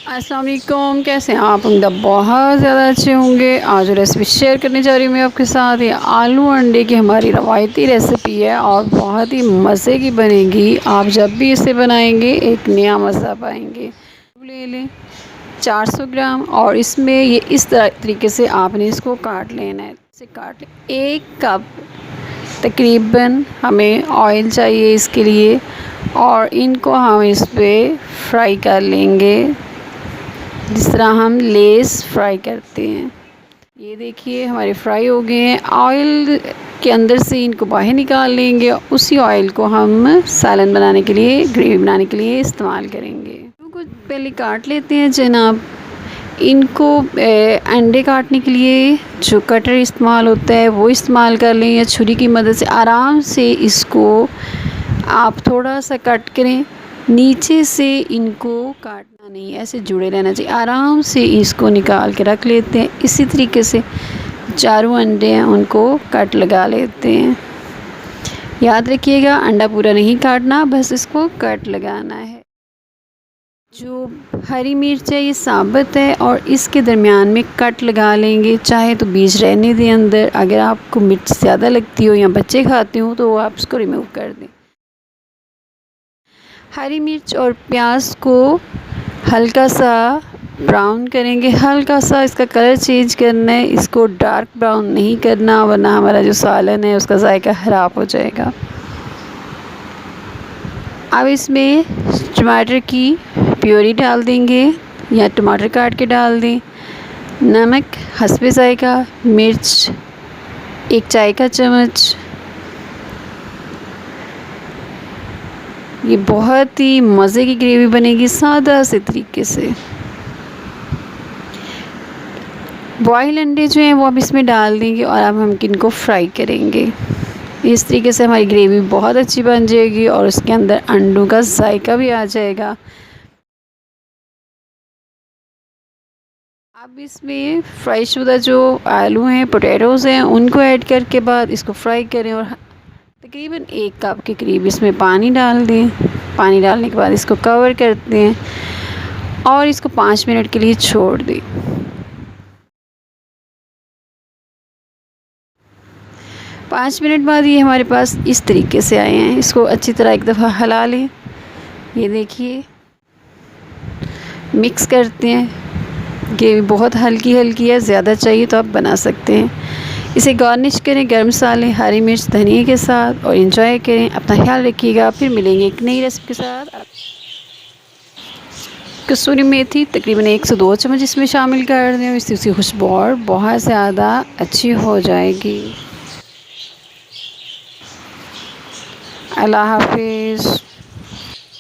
अस्सलाम वालेकुम, कैसे हैं आप? उम्मीद बहुत ज़्यादा अच्छे होंगे। आज रेसिपी शेयर करने जा रही हूँ मैं आपके साथ। ये आलू अंडे की हमारी रवायती रेसिपी है और बहुत ही मज़े की बनेगी। आप जब भी इसे बनाएंगे एक नया मज़ा पाएंगे। ले लें 400 ग्राम और इसमें ये इस तरीके से आपने इसको काट लेना है। इसे काट लें। 1 कप तकरीबन हमें ऑयल चाहिए इसके लिए और इनको हम इस पर फ्राई कर लेंगे जिस तरह हम लेस फ्राई करते हैं। ये देखिए हमारे फ्राई हो गए हैं। ऑयल के अंदर से इनको बाहर निकाल लेंगे। उसी ऑयल को हम सालन बनाने के लिए, ग्रेवी बनाने के लिए इस्तेमाल करेंगे। इनको पहले काट लेते हैं जनाब। इनको अंडे काटने के लिए जो कटर इस्तेमाल होता है वो इस्तेमाल कर लें या छुरी की मदद से आराम से इसको आप थोड़ा सा कट करें। नीचे से इनको काटना नहीं, ऐसे जुड़े रहना चाहिए। आराम से इसको निकाल के रख लेते हैं। इसी तरीके से चारों अंडे हैं उनको कट लगा लेते हैं। याद रखिएगा अंडा पूरा नहीं काटना, बस इसको कट लगाना है। जो हरी मिर्च है ये साबुत है और इसके दरमियान में कट लगा लेंगे। चाहे तो बीज रहने दें अंदर। अगर आपको मिर्च ज़्यादा लगती हो या बच्चे खाते हो तो आप उसको रिमूव कर दें। हरी मिर्च और प्याज को हल्का सा ब्राउन करेंगे। हल्का सा इसका कलर चेंज करना है। इसको डार्क ब्राउन नहीं करना वरना हमारा जो सालन है उसका जायका ख़राब हो जाएगा। अब इसमें टमाटर की प्योरी डाल देंगे या टमाटर काट के डाल दें। नमक हस्बे जायका, मिर्च 1 चाय का चम्मच। ये बहुत ही मज़े की ग्रेवी बनेगी सादा से तरीके से। बॉयल अंडे जो हैं वो अब इसमें डाल देंगे और अब हम इनको फ्राई करेंगे। इस तरीके से हमारी ग्रेवी बहुत अच्छी बन जाएगी और उसके अंदर अंडों का जायका भी आ जाएगा। अब इसमें फ्राई शुदा जो आलू हैं, पोटैटोज़ हैं, उनको ऐड करके बाद इसको फ्राई करें और तकरीबन 1 कप के करीब इसमें पानी डाल दें। पानी डालने के बाद इसको कवर करते हैं और इसको 5 मिनट के लिए छोड़ दें। 5 मिनट बाद ये हमारे पास इस तरीके से आए हैं। इसको अच्छी तरह एक दफ़ा हिला लें। ये देखिए मिक्स करते हैं। ग्रेवी बहुत हल्की हल्की है, ज़्यादा चाहिए तो आप बना सकते हैं। इसे गार्निश करें गर्म मसाले, हरी मिर्च, धनिया के साथ और एंजॉय करें। अपना ख्याल रखिएगा। फिर मिलेंगे एक नई रेसिपी के साथ। कसूरी मेथी तकरीबन 1 से 2 चम्मच इसमें शामिल कर दें। इससे उसकी खुशबू और बहुत ज़्यादा अच्छी हो जाएगी। अल्लाह हाफिज़।